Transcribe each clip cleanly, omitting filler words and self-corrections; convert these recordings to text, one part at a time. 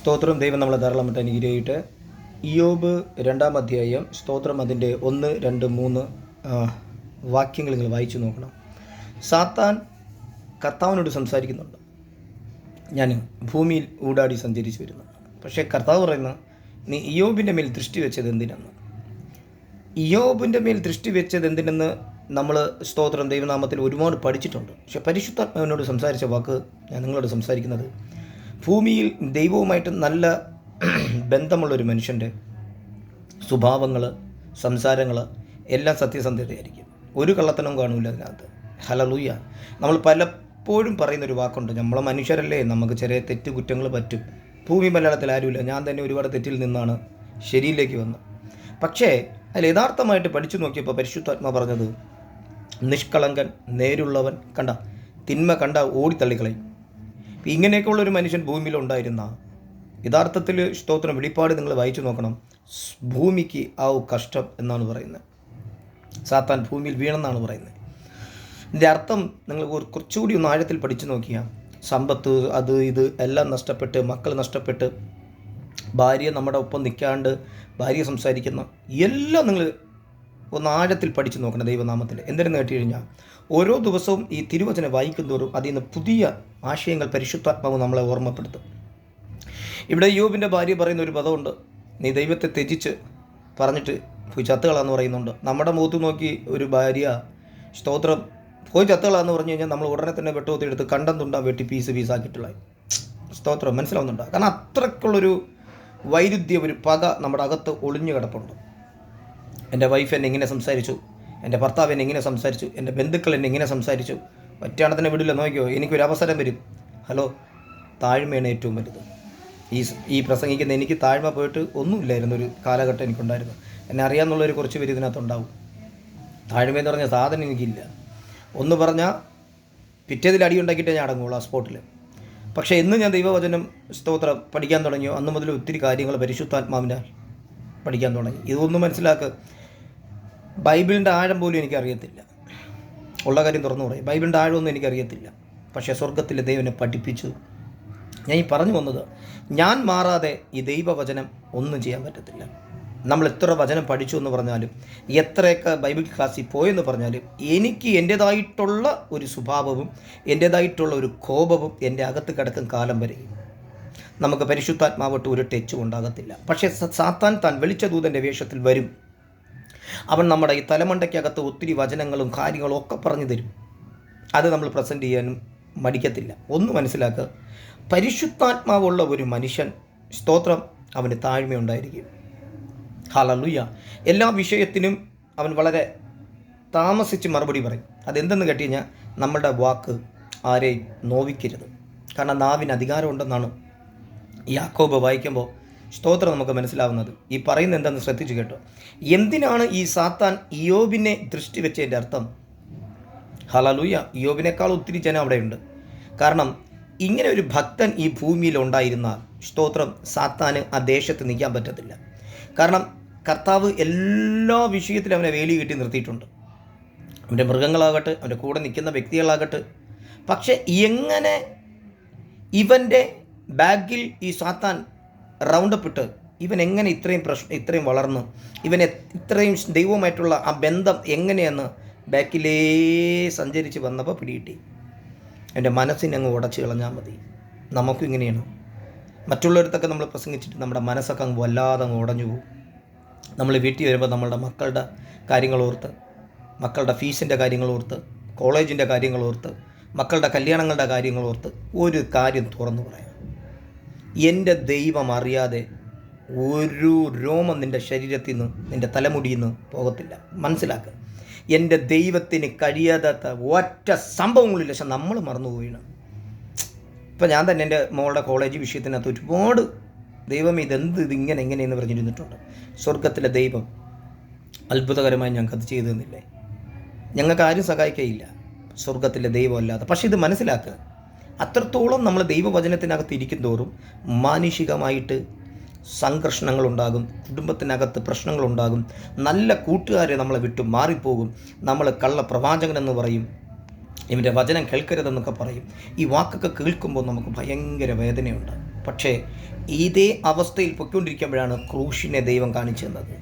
സ്തോത്രം. ദൈവം നമ്മളെ ധാരാളമായിട്ട് അനുഗ്രഹിക്കട്ടെ. ഇയ്യോബ് 2-ാം അധ്യായം സ്തോത്രം അതിൻ്റെ 1, 2, 3 വാക്യങ്ങൾ നിങ്ങൾ വായിച്ചു നോക്കണം. സാത്താൻ കർത്താവിനോട് സംസാരിക്കുന്നുണ്ട്. ഞാൻ ഭൂമിയിൽ ഊടാടി സഞ്ചരിച്ചു വരുന്നു. പക്ഷേ കർത്താവ് പറയുന്ന, നീ ഇയ്യോബിൻ്റെ മേൽ ദൃഷ്ടി വെച്ചത് എന്തിനെന്ന്. ഇയ്യോബിൻ്റെ മേൽ ദൃഷ്ടി വെച്ചത് എന്തിനെന്ന് നമ്മൾ സ്തോത്രം ദൈവനാമത്തിൽ ഒരുപാട് പഠിച്ചിട്ടുണ്ട്. പക്ഷേ പരിശുദ്ധാത്മാവിനോട് സംസാരിച്ച വാക്ക് ഞാൻ നിങ്ങളോട് സംസാരിക്കുന്നത്, ഭൂമിയിൽ ദൈവവുമായിട്ട് നല്ല ബന്ധമുള്ളൊരു മനുഷ്യൻ്റെ സ്വഭാവങ്ങൾ, സംസാരങ്ങൾ എല്ലാം സത്യസന്ധതയായിരിക്കും. ഒരു കള്ളത്തനവും കാണില്ല അതിനകത്ത്. ഹല്ലേലൂയ. നമ്മൾ പലപ്പോഴും പറയുന്നൊരു വാക്കുണ്ട്, നമ്മളെ മനുഷ്യരല്ലേ, നമുക്ക് ചെറിയ തെറ്റുകുറ്റങ്ങൾ പറ്റും. ഭൂമി മലയാളത്തിൽ ആരുമില്ല. ഞാൻ തന്നെ ഒരുപാട് തെറ്റിൽ നിന്നാണ് ശരിയിലേക്ക് വന്നത്. പക്ഷേ അതിൽ യഥാർത്ഥമായിട്ട് പഠിച്ചു നോക്കിയപ്പോൾ പരിശുദ്ധാത്മാ പറഞ്ഞത്, നിഷ്കളങ്കൻ, നേരുള്ളവൻ, കണ്ട തിന്മ കണ്ട ഓടിത്തള്ളിക്കളയും. ഇങ്ങനെയൊക്കെയുള്ളൊരു മനുഷ്യൻ ഭൂമിയിൽ ഉണ്ടായിരുന്ന യഥാർത്ഥത്തിൽ സ്തോത്രം വെളിപ്പാട് നിങ്ങൾ വായിച്ചു നോക്കണം. ഭൂമിക്ക് ആ കഷ്ടം എന്നാണ് പറയുന്നത്. സാത്താൻ ഭൂമിയിൽ വീണെന്നാണ് പറയുന്നത്. ഇതിൻ്റെ അർത്ഥം നിങ്ങൾ കുറച്ചുകൂടി ഒന്ന് ആഴത്തിൽ പഠിച്ചു നോക്കിയാൽ, സമ്പത്ത്, അത് ഇത് എല്ലാം നഷ്ടപ്പെട്ട്, മക്കൾ നഷ്ടപ്പെട്ട്, ഭാര്യ നമ്മുടെ ഒപ്പം നിൽക്കാണ്ട് ഭാര്യ സംസാരിക്കുന്ന എല്ലാം നിങ്ങൾ ഒന്ന് ആഴത്തിൽ പഠിച്ചു നോക്കണം ദൈവനാമത്തിൽ. എന്തിനെന്ന് കേട്ട് കഴിഞ്ഞാൽ, ഓരോ ദിവസവും ഈ തിരുവചനം വായിക്കുന്തോറും അതിൽ നിന്ന് പുതിയ ആശയങ്ങൾ പരിശുദ്ധാത്മാവ് നമ്മളെ ഓർമ്മപ്പെടുത്തും. ഇവിടെ യോബിൻ്റെ ഭാര്യ പറയുന്ന ഒരു പദമുണ്ട്, നീ ദൈവത്തെ ത്യജിച്ച് പറഞ്ഞിട്ട് പോയി ചത്തുകളാന്ന് പറയുന്നുണ്ട്. നമ്മുടെ മുഖത്ത് നോക്കി ഒരു ഭാര്യ സ്തോത്രം പോയി ചത്തുകളാന്ന് പറഞ്ഞു കഴിഞ്ഞാൽ നമ്മൾ ഉടനെ തന്നെ വെട്ടുകൊത്തി എടുത്ത് കണ്ടം തുണ്ടാൻ വെട്ടി പീസാക്കിയിട്ടുള്ള സ്തോത്രം മനസ്സിലാവുന്നുണ്ടോ? കാരണം അത്രയ്ക്കുള്ളൊരു വൈരുദ്ധ്യം, ഒരു പക നമ്മുടെ അകത്ത് ഒളിഞ്ഞു കിടപ്പുണ്ട്. എൻ്റെ വൈഫ് എന്നെ ഇങ്ങനെ സംസാരിച്ചു, എൻ്റെ ഭർത്താവ് എന്നെ ഇങ്ങനെ സംസാരിച്ചു, എൻ്റെ ബന്ധുക്കൾ എന്നെ ഇങ്ങനെ സംസാരിച്ചു, ഒറ്റയാണത്തിനെ വിടില്ല, നോക്കിയോ എനിക്കൊരു അവസരം വരും. ഹലോ, താഴ്മയാണ് ഏറ്റവും വലുത്. ഈ പ്രസംഗിക്കുന്ന എനിക്ക് താഴ്മ പോയിട്ട് ഒന്നുമില്ലായിരുന്നു. ഒരു കാലഘട്ടം എനിക്കുണ്ടായിരുന്നു. എന്നെ അറിയാമെന്നുള്ളൊരു കുറച്ച് പേര് ഇതിനകത്തുണ്ടാവും. താഴ്മയെന്ന് പറഞ്ഞ സാധനം എനിക്കില്ല. ഒന്ന് പറഞ്ഞാൽ പിറ്റേതിൽ അടി ഉണ്ടാക്കിയിട്ടേ ഞാൻ അടങ്ങുള്ളൂ ആ സ്പോട്ടിൽ. പക്ഷേ എന്ന് ഞാൻ ദൈവവചനം സ്തോത്രം പഠിക്കാൻ തുടങ്ങിയോ അന്ന് മുതൽ ഒത്തിരി കാര്യങ്ങൾ പരിശുദ്ധാത്മാവിനാൽ പഠിക്കാൻ തുടങ്ങി. ഇതൊന്നും മനസ്സിലാക്കുക, ബൈബിളിൻ്റെ ആഴം പോലും എനിക്കറിയത്തില്ല. ഉള്ള കാര്യം തുറന്നു പറയും, ബൈബിളിൻ്റെ ആഴമൊന്നും എനിക്കറിയത്തില്ല. പക്ഷേ സ്വർഗത്തിലെ ദൈവനെ പഠിപ്പിച്ചു. ഞാൻ ഈ പറഞ്ഞു വന്നത്, ഞാൻ മാറാതെ ഈ ദൈവവചനം ഒന്നും ചെയ്യാൻ പറ്റത്തില്ല. നമ്മൾ എത്ര വചനം പഠിച്ചു എന്ന് പറഞ്ഞാലും, എത്രയൊക്കെ ബൈബിൾ ക്ലാസ്സിൽ പോയെന്ന് പറഞ്ഞാലും, എനിക്ക് എൻ്റേതായിട്ടുള്ള ഒരു സ്വഭാവവും എൻ്റേതായിട്ടുള്ള ഒരു കോപവും എൻ്റെ അകത്ത് കിടക്കും കാലം വരെയും നമുക്ക് പരിശുദ്ധാത്മാവട്ട് ഒരു ടച്ചും ഉണ്ടാകത്തില്ല. പക്ഷേ സാത്താൻ താൻ വെളിച്ച ദൂതൻ്റെ വേഷത്തിൽ വരും. അവൻ നമ്മുടെ ഈ തലമണ്ടയ്ക്കകത്ത് ഒത്തിരി വചനങ്ങളും കാര്യങ്ങളും ഒക്കെ പറഞ്ഞു തരും. അത് നമ്മൾ പ്രസൻറ്റ് ചെയ്യാനും മടിക്കത്തില്ല. ഒന്ന് മനസ്സിലാക്കുക, പരിശുദ്ധാത്മാവുള്ള ഒരു മനുഷ്യൻ സ്തോത്രം അവന് താഴ്മയുണ്ടായിരിക്കും. ഹല്ലേലൂയ. എല്ലാ വിഷയത്തിനും അവൻ വളരെ താമസിച്ച് മറുപടി പറയും. അതെന്തെന്ന് കേട്ട് കഴിഞ്ഞാൽ, നമ്മളുടെ വാക്ക് ആരെയും നോവിക്കരുത്. കാരണം നാവിന് അധികാരമുണ്ടെന്നാണ് യാക്കോബ് വായിക്കുമ്പോൾ സ്തോത്രം നമുക്ക് മനസ്സിലാവുന്നത്. ഈ പറയുന്നത് എന്താണെന്ന് ശ്രദ്ധിച്ചു കേട്ടോ. എന്തിനാണ് ഈ സാത്താൻ ഇയ്യോബിനെ ദൃഷ്ടി വെച്ചതിൻ്റെ അർത്ഥം? ഹല്ലേലൂയ. ഇയ്യോബിനേക്കാൾ ഒത്തിരി ജനം അവിടെയുണ്ട്. കാരണം ഇങ്ങനെ ഒരു ഭക്തൻ ഈ ഭൂമിയിൽ ഉണ്ടായിരുന്നാൽ സ്തോത്രം സാത്താന് ആ ദേശത്ത് നിൽക്കാൻ പറ്റത്തില്ല. കാരണം കർത്താവ് എല്ലാ വിഷയത്തിലും അവനെ വേലി കെട്ടി നിർത്തിയിട്ടുണ്ട്. അവൻ്റെ മൃഗങ്ങളാകട്ടെ, അവൻ്റെ കൂടെ നിൽക്കുന്ന വ്യക്തികളാകട്ടെ. പക്ഷേ എങ്ങനെ ഇവൻ്റെ ബാഗിൽ ഈ സാത്താൻ റൗണ്ടപ്പിട്ട് ഇവൻ എങ്ങനെ ഇത്രയും വളർന്നു, ഇവനെ ഇത്രയും ദൈവവുമായിട്ടുള്ള ആ ബന്ധം എങ്ങനെയെന്ന് ബാക്കിലേ സഞ്ചരിച്ച് വന്നപ്പോൾ പിടികിട്ടി. എൻ്റെ മനസ്സിനെ അങ്ങ് ഉടച്ച് കളഞ്ഞാൽ മതി. നമുക്കും ഇങ്ങനെയാണ്. മറ്റുള്ളവരത്തൊക്കെ നമ്മൾ പ്രസംഗിച്ചിട്ട് നമ്മുടെ മനസ്സൊക്കെ അങ്ങ് വല്ലാതെ അങ്ങ് ഉടഞ്ഞു പോകും. നമ്മൾ വീട്ടിൽ വരുമ്പോൾ നമ്മളുടെ മക്കളുടെ കാര്യങ്ങളോർത്ത്, മക്കളുടെ ഫീസിൻ്റെ കാര്യങ്ങളോർത്ത്, കോളേജിൻ്റെ കാര്യങ്ങളോർത്ത്, മക്കളുടെ കല്യാണങ്ങളുടെ കാര്യങ്ങളോർത്ത് ഒരു കാര്യം തുറന്നു പറയാം, എൻ്റെ ദൈവം അറിയാതെ ഒരു രോമം നിൻ്റെ ശരീരത്തിൽ നിന്ന്, നിൻ്റെ തലമുടിയിൽ നിന്ന് പോകത്തില്ല. മനസ്സിലാക്കുക, എൻ്റെ ദൈവത്തിന് കഴിയാത്ത ഒറ്റ സംഭവങ്ങളില്ല. പക്ഷെ നമ്മൾ മറന്നുപോയിണ്. ഇപ്പം ഞാൻ തന്നെ എൻ്റെ മോളുടെ കോളേജ് വിഷയത്തിനകത്ത് ഒരുപാട് ദൈവം ഇതിങ്ങനെ എങ്ങനെയെന്ന് പറഞ്ഞിരുന്നിട്ടുണ്ട്. സ്വർഗത്തിലെ ദൈവം അത്ഭുതകരമായി ഞങ്ങൾക്കത് ചെയ്തു തന്നില്ലേ? ഞങ്ങൾക്ക് ആരും സഹായിക്കുകയില്ല സ്വർഗത്തിലെ ദൈവം അല്ലാതെ. പക്ഷേ ഇത് മനസ്സിലാക്കുക, അത്രത്തോളം നമ്മൾ ദൈവവചനത്തിനകത്ത് ഇരിക്കും തോറും മാനുഷികമായിട്ട് സംഘർഷണങ്ങളുണ്ടാകും, കുടുംബത്തിനകത്ത് പ്രശ്നങ്ങളുണ്ടാകും, നല്ല കൂട്ടുകാരെ നമ്മളെ വിട്ടു മാറിപ്പോകും, നമ്മൾ കള്ള പ്രവാചകനെന്ന് പറയും, ഇവൻ്റെ വചനം കേൾക്കരുതെന്നൊക്കെ പറയും. ഈ വാക്കൊക്കെ കേൾക്കുമ്പോൾ നമുക്ക് ഭയങ്കര വേദനയുണ്ട്. പക്ഷേ ഇതേ അവസ്ഥയിൽ പൊയ്ക്കൊണ്ടിരിക്കുമ്പോഴാണ് ക്രൂശിനെ ദൈവം കാണിച്ചു തന്നത്.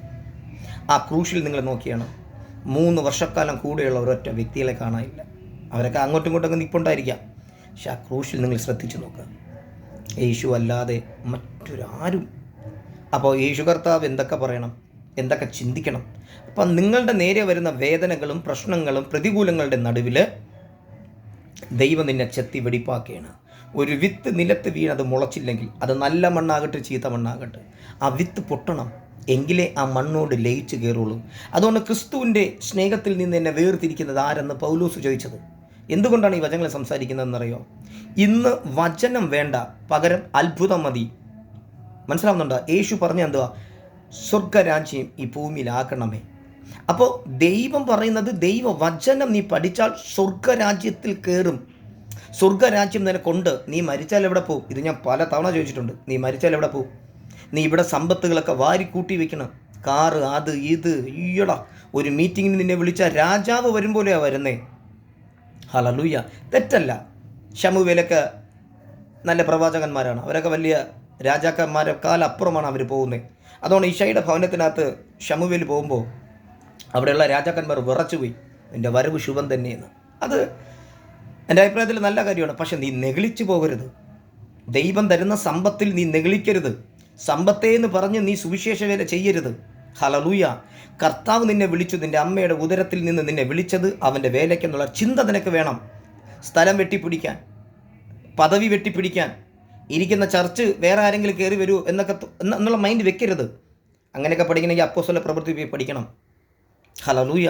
ആ ക്രൂശിൽ നിങ്ങൾ നോക്കിയാണ് 3 വർഷക്കാലം കൂടെയുള്ള ഒരൊറ്റ വ്യക്തികളെ കാണാനില്ല. അവരൊക്കെ അങ്ങോട്ടും ഇങ്ങോട്ടൊക്കെ നിൽപ്പുണ്ടായിരിക്കാം. പക്ഷെ ആ ക്രൂശിൽ നിങ്ങൾ ശ്രദ്ധിച്ചു നോക്കുക, യേശു അല്ലാതെ മറ്റൊരാരും. അപ്പോൾ യേശു കർത്താവ് എന്തൊക്കെ പറയണം, എന്തൊക്കെ ചിന്തിക്കണം? അപ്പം നിങ്ങളുടെ നേരെ വരുന്ന വേദനകളും പ്രശ്നങ്ങളും പ്രതികൂലങ്ങളുടെ നടുവിൽ ദൈവം നിന്നെ ചെത്തി വെടിപ്പാക്കുകയാണ്. ഒരു വിത്ത് നിലത്ത് വീണത് മുളച്ചില്ലെങ്കിൽ, അത് നല്ല മണ്ണാകട്ടെ ചീത്ത മണ്ണാകട്ടെ, ആ വിത്ത് പൊട്ടണം, എങ്കിലേ ആ മണ്ണോട് ലയിച്ച് കയറുള്ളൂ. അതുകൊണ്ട് ക്രിസ്തുവിൻ്റെ സ്നേഹത്തിൽ നിന്ന് എന്നെ വേർതിരിക്കുന്നത് ആരെന്ന് പൗലോസ് ചോദിച്ചത്. എന്തുകൊണ്ടാണ് ഈ വചനങ്ങൾ സംസാരിക്കുന്നതെന്നറിയോ? ഇന്ന് വചനം വേണ്ട, പകരം അത്ഭുതം മതി. മനസ്സിലാവുന്നുണ്ടോ? യേശു പറഞ്ഞ എന്തുവാ? സ്വർഗരാജ്യം ഈ ഭൂമിയിലാക്കണമേ. അപ്പോൾ ദൈവം പറയുന്നത്, ദൈവ വചനം നീ പഠിച്ചാൽ സ്വർഗരാജ്യത്തിൽ കയറും. സ്വർഗരാജ്യം നിനക്കുണ്ട്. നീ മരിച്ചാൽ എവിടെ പോകും? ഇത് ഞാൻ പല തവണ ചോദിച്ചിട്ടുണ്ട്. നീ മരിച്ചാൽ എവിടെ പോകും? നീ ഇവിടെ സമ്പത്തുകളൊക്കെ വാരിക്കൂട്ടി വെക്കണം, കാറ്, അത് ഇത്. ഈയടാ, ഒരു മീറ്റിങ്ങിന് നിന്നെ വിളിച്ച രാജാവ് വരും പോലെയാ വരുന്നേ. ഹല്ലേലൂയ. തെറ്റല്ല. ശമൂവേലൊക്കെ നല്ല പ്രവാചകന്മാരാണ്. അവരൊക്കെ വലിയ രാജാക്കന്മാരെക്കാളപ്പുറമാണ് അവർ പോകുന്നത്. അതുകൊണ്ട് ഈശോയുടെ ഭവനത്തിനകത്ത് ശമൂവേൽ പോകുമ്പോൾ അവിടെയുള്ള രാജാക്കന്മാർ വിറച്ചുപോയി, എൻ്റെ വരവ് ശുഭം തന്നെയെന്ന്. അത് എൻ്റെ അഭിപ്രായത്തിൽ നല്ല കാര്യമാണ്. പക്ഷെ നീ നെഗളിച്ചു പോകരുത്. ദൈവം തരുന്ന സമ്പത്തിൽ നീ നെഗളിക്കരുത്. സമ്പത്തേ എന്ന് പറഞ്ഞ് നീ സുവിശേഷ വേല ചെയ്യരുത്. ഹല്ലേലൂയ. കർത്താവ് നിന്നെ വിളിച്ചു, നിൻ്റെ അമ്മയുടെ ഉദരത്തിൽ നിന്ന് നിന്നെ വിളിച്ചത് അവൻ്റെ വേലയ്ക്കെന്നുള്ള ചിന്ത നിനക്ക് വേണം. സ്ഥലം വെട്ടിപ്പിടിക്കാൻ, പദവി വെട്ടിപ്പിടിക്കാൻ, ഇരിക്കുന്ന ചർച്ച് വേറെ ആരെങ്കിലും കയറി വരുമോ എന്നുള്ള മൈൻഡ് വെക്കരുത്. അങ്ങനെയൊക്കെ പഠിക്കണമെങ്കിൽ അപ്പോസ്തല പ്രവൃത്തി പഠിക്കണം. ഹല്ലേലൂയ.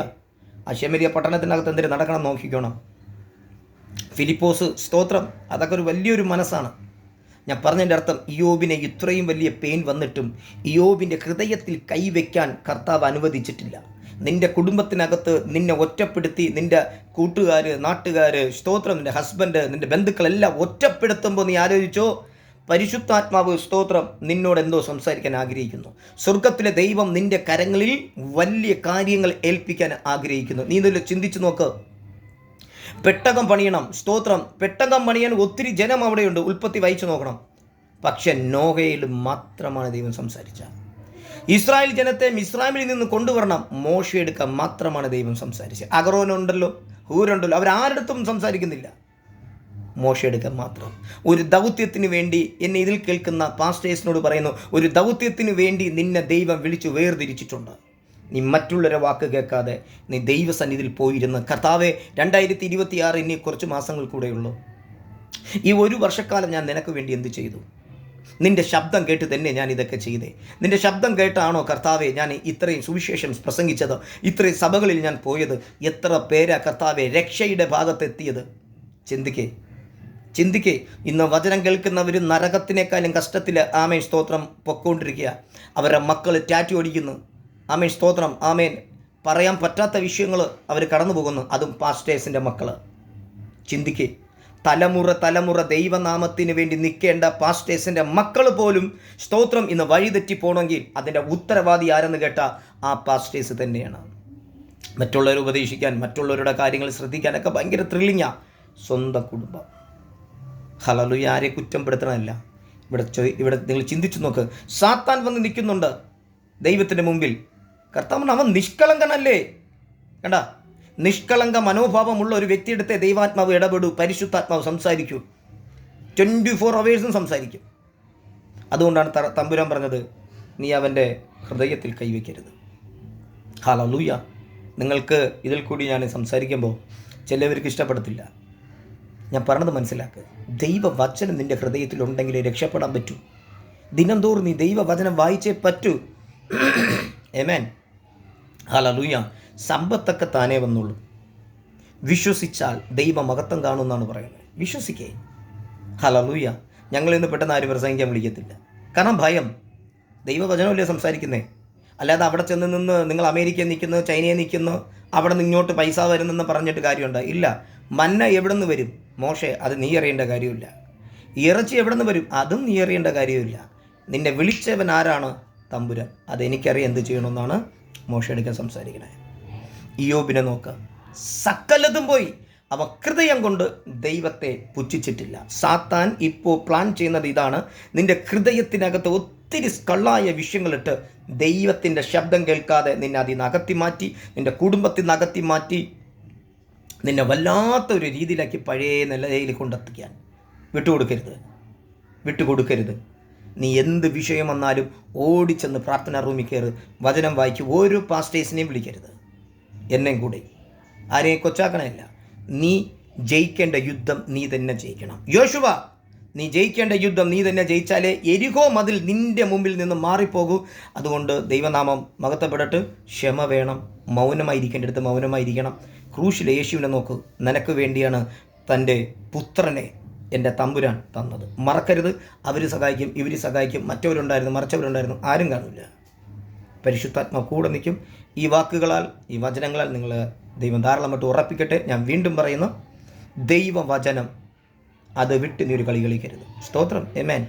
ശമരിയ പട്ടണത്തിനകത്ത് എന്തിനു നടക്കണം നോക്കിക്കോണം. ഫിലിപ്പോസ്, സ്തോത്രം, അതൊക്കെ ഒരു വലിയൊരു മനസ്സാണ്. ഞാൻ പറഞ്ഞതിൻ്റെ അർത്ഥം, ഇയ്യോബിനെ ഇത്രയും വലിയ പെയിൻ വന്നിട്ടും ഇയ്യോബിൻ്റെ ഹൃദയത്തിൽ കൈവയ്ക്കാൻ കർത്താവ് അനുവദിച്ചിട്ടില്ല. നിൻ്റെ കുടുംബത്തിനകത്ത് നിന്നെ ഒറ്റപ്പെടുത്തി നിൻ്റെ കൂട്ടുകാർ, നാട്ടുകാർ, സ്തോത്രം, നിൻ്റെ ഹസ്ബൻഡ്, നിൻ്റെ ബന്ധുക്കളെല്ലാം ഒറ്റപ്പെടുത്തുമ്പോൾ നീ ആലോചിച്ചോ, പരിശുദ്ധാത്മാവ്, സ്തോത്രം, നിന്നോട് എന്തോ സംസാരിക്കാൻ ആഗ്രഹിക്കുന്നു. സ്വർഗത്തിലെ ദൈവം നിൻ്റെ കരങ്ങളിൽ വലിയ കാര്യങ്ങൾ ഏൽപ്പിക്കാൻ ആഗ്രഹിക്കുന്നു. നീ ഇതൊരു ചിന്തിച്ചു നോക്ക്. പെട്ടകം പണിയണം, സ്തോത്രം, പെട്ടകം പണിയാൻ ഒത്തിരി ജനം അവിടെയുണ്ട്. ഉൽപ്പത്തി വായിച്ചു നോക്കണം. പക്ഷെ നോഹയിൽ മാത്രമാണ് ദൈവം സംസാരിച്ചത്. ഇസ്രായേൽ ജനത്തെ മിസ്രൈമിൽ നിന്ന് കൊണ്ടുവരണം, മോശയെടുക്കാൻ മാത്രമാണ് ദൈവം സംസാരിച്ചത്. അഹരോനുണ്ടല്ലോ, ഹൂരുണ്ടല്ലോ, അവരാരടുത്തും സംസാരിക്കുന്നില്ല. മോശയെടുക്കാൻ മാത്രം. ഒരു ദൗത്യത്തിന് വേണ്ടി, എന്നെ ഇതിൽ കേൾക്കുന്ന പാസ്റ്റേഴ്സിനോട് പറയുന്നു, ഒരു ദൗത്യത്തിന് വേണ്ടി നിന്നെ ദൈവം വിളിച്ചു വേർതിരിച്ചിട്ടുണ്ട്. നീ മറ്റുള്ളവരെ വാക്ക് കേൾക്കാതെ നീ ദൈവസന്നിധിയിൽ പോയിരുന്ന്, കർത്താവെ 2026 ഇനി കുറച്ച് മാസങ്ങൾ കൂടെയുള്ളൂ, ഈ 1 വർഷക്കാലം ഞാൻ നിനക്ക് വേണ്ടി എന്ത് ചെയ്തു? നിൻ്റെ ശബ്ദം കേട്ട് തന്നെ ഞാൻ ഇതൊക്കെ ചെയ്തേ. നിൻ്റെ ശബ്ദം കേട്ടാണോ കർത്താവെ ഞാൻ ഇത്രയും സുവിശേഷം പ്രസംഗിച്ചത്, ഇത്രയും സഭകളിൽ ഞാൻ പോയത്? എത്ര പേരാ കർത്താവെ രക്ഷയുടെ ഭാഗത്തെത്തിയത്? ചിന്തിക്കേ. ഇന്ന് വചനം കേൾക്കുന്നവർ നരകത്തിനേക്കാളും കഷ്ടത്തിൽ, ആമേൻ, സ്തോത്രം, പൊക്കോണ്ടിരിക്കുക. അവരുടെ മക്കൾ ടാറ്റു അടിക്കുന്നു, ആമേൻ, സ്തോത്രം, ആമേൻ, പറയാൻ പറ്റാത്ത വിഷയങ്ങൾ അവർ കടന്നു പോകുന്നു. അതും പാസ്റ്റേഴ്സിൻ്റെ മക്കൾ. ചിന്തിക്കേ. തലമുറ ദൈവനാമത്തിന് വേണ്ടി നിൽക്കേണ്ട പാസ്റ്റേഴ്സിൻ്റെ മക്കൾ പോലും, സ്തോത്രം, ഇന്ന് വഴിതെറ്റി പോകണമെങ്കിൽ അതിൻ്റെ ഉത്തരവാദി ആരെന്ന് കേട്ടാൽ ആ പാസ്റ്റേഴ്സ് തന്നെയാണ്. മറ്റുള്ളവരെ ഉപദേശിക്കാൻ, മറ്റുള്ളവരുടെ കാര്യങ്ങൾ ശ്രദ്ധിക്കാനൊക്കെ ഭയങ്കര ത്രില്ലിങ്ങാണ്. സ്വന്തം കുടുംബം. ഹല്ലേലൂയ. ആരെ കുറ്റപ്പെടുത്തണമല്ല. ഇവിടെ നിങ്ങൾ ചിന്തിച്ചു നോക്ക്. സാത്താൻ വന്ന് നിൽക്കുന്നുണ്ട് ദൈവത്തിൻ്റെ മുമ്പിൽ. കർത്താവ് അവൻ നിഷ്കളങ്കനല്ലേ? കണ്ടാ, നിഷ്കളങ്ക മനോഭാവമുള്ള ഒരു വ്യക്തിയെടുത്ത് ദൈവാത്മാവ് ഇടപെടൂ, പരിശുദ്ധാത്മാവ് സംസാരിക്കൂ. 24 hours സംസാരിക്കും. അതുകൊണ്ടാണ് തമ്പുരാൻ പറഞ്ഞത്, നീ അവൻ്റെ ഹൃദയത്തിൽ കൈവയ്ക്കരുത്. ഹല്ലേലൂയ. നിങ്ങൾക്ക് ഇതിൽ കൂടി ഞാൻ സംസാരിക്കുമ്പോൾ ചിലവർക്ക് ഇഷ്ടപ്പെടത്തില്ല. ഞാൻ പറഞ്ഞത് മനസ്സിലാക്കുക. ദൈവവചനം നിൻ്റെ ഹൃദയത്തിലുണ്ടെങ്കിലേ രക്ഷപ്പെടാൻ പറ്റൂ. ദിനംതോറും നീ ദൈവവചനം വായിച്ചേ പറ്റൂ. ആമേൻ. ഹല്ലേലൂയ. സമ്പത്തൊക്കെ താനേ വന്നുള്ളൂ. വിശ്വസിച്ചാൽ ദൈവ മഹത്വം കാണുമെന്നാണ് പറയുന്നത്. വിശ്വസിക്കേ. ഹല്ലേലൂയ. ഞങ്ങളിന്ന് പെട്ടെന്ന് ആരും പ്രസംഗിക്കാൻ വിളിക്കത്തില്ല. കാരണം ഭയം. ദൈവവചനമല്ലേ സംസാരിക്കുന്നേ. അല്ലാതെ അവിടെ ചെന്ന് നിന്ന് നിങ്ങൾ അമേരിക്കയിൽ നിൽക്കുന്നു, ചൈനയിൽ നിൽക്കുന്നു, അവിടെ നിന്ന് ഇങ്ങോട്ട് പൈസ വരുന്നെന്ന് പറഞ്ഞിട്ട് കാര്യമുണ്ടോ? ഇല്ല. മന്ന എവിടെ നിന്ന് വരും? മോശെ, അത് നീ അറിയേണ്ട കാര്യമില്ല. ഇറച്ചി എവിടെ നിന്ന് വരും? അതും നീ അറിയേണ്ട കാര്യമില്ല. നിന്നെ വിളിച്ചവൻ ആരാണ്? തമ്പുരാൻ. അതെനിക്കറിയാം എന്ത് ചെയ്യണമെന്നാണ് മോശ എടുക്കാൻ സംസാരിക്കണേ. ഇയ്യോബിനെ നോക്കുക. സകലതും പോയി. അവ ഹൃദയം കൊണ്ട് ദൈവത്തെ പുച്ഛിച്ചിട്ടില്ല. സാത്താൻ ഇപ്പോൾ പ്ലാൻ ചെയ്യുന്നത് ഇതാണ്. നിന്റെ ഹൃദയത്തിനകത്ത് ഒത്തിരി കള്ളായ വിഷയങ്ങളിട്ട് ദൈവത്തിൻ്റെ ശബ്ദം കേൾക്കാതെ നിന്നെ അതിൽ നിന്ന് അകത്തി മാറ്റി, നിന്റെ കുടുംബത്തിൽ നിന്ന് അകത്തി മാറ്റി, നിന്നെ വല്ലാത്തൊരു രീതിയിലാക്കി പഴയ നിലയിൽ കൊണ്ടെത്തിക്കാൻ വിട്ടുകൊടുക്കരുത്. നീ എന്ത് വിഷയം വന്നാലും ഓടിച്ചെന്ന് പ്രാർത്ഥനാ റൂമിൽ കയറി വചനം വായിക്കും. ഓരോ പാസ്റ്റേഴ്സിനെയും വിളിക്കരുത്, എന്നെയും കൂടെ. ആരെയും കൊച്ചാക്കണമില്ല. നീ ജയിക്കേണ്ട യുദ്ധം നീ തന്നെ ജയിക്കണം. യോശുവ, നീ ജയിക്കേണ്ട യുദ്ധം നീ തന്നെ ജയിച്ചാലേ എരിഹോ മതിൽ നിന്റെ മുമ്പിൽ നിന്ന് മാറിപ്പോകൂ. അതുകൊണ്ട് ദൈവനാമം മഹത്വപ്പെടട്ടെ. ക്ഷമ വേണം. മൗനമായിരിക്കേണ്ടടുത്ത് മൗനമായിരിക്കണം. ക്രൂശിലെ യേശുവിനെ നോക്കൂ. നിനക്ക് വേണ്ടിയാണ് തൻ്റെ പുത്രനെ എൻ്റെ തമ്പുരാൻ തന്നത്. മറക്കരുത്. അവർ സഹായിക്കും, ഇവർ സഹായിക്കും, മറ്റവരുണ്ടായിരുന്നു, മറിച്ചവരുണ്ടായിരുന്നു, ആരും കാണില്ല. പരിശുദ്ധാത്മാവ് കൂടെ നിൽക്കും. ഈ വാക്കുകളാൽ, ഈ വചനങ്ങളാൽ നിങ്ങൾ ദൈവം ധാരാളമായിട്ട് ഉറപ്പിക്കട്ടെ. ഞാൻ വീണ്ടും പറയുന്നു, ദൈവവചനം അത് വിട്ട് നീ ഒരു കളി കളിക്കരുത്. സ്തോത്രം. ആമേൻ.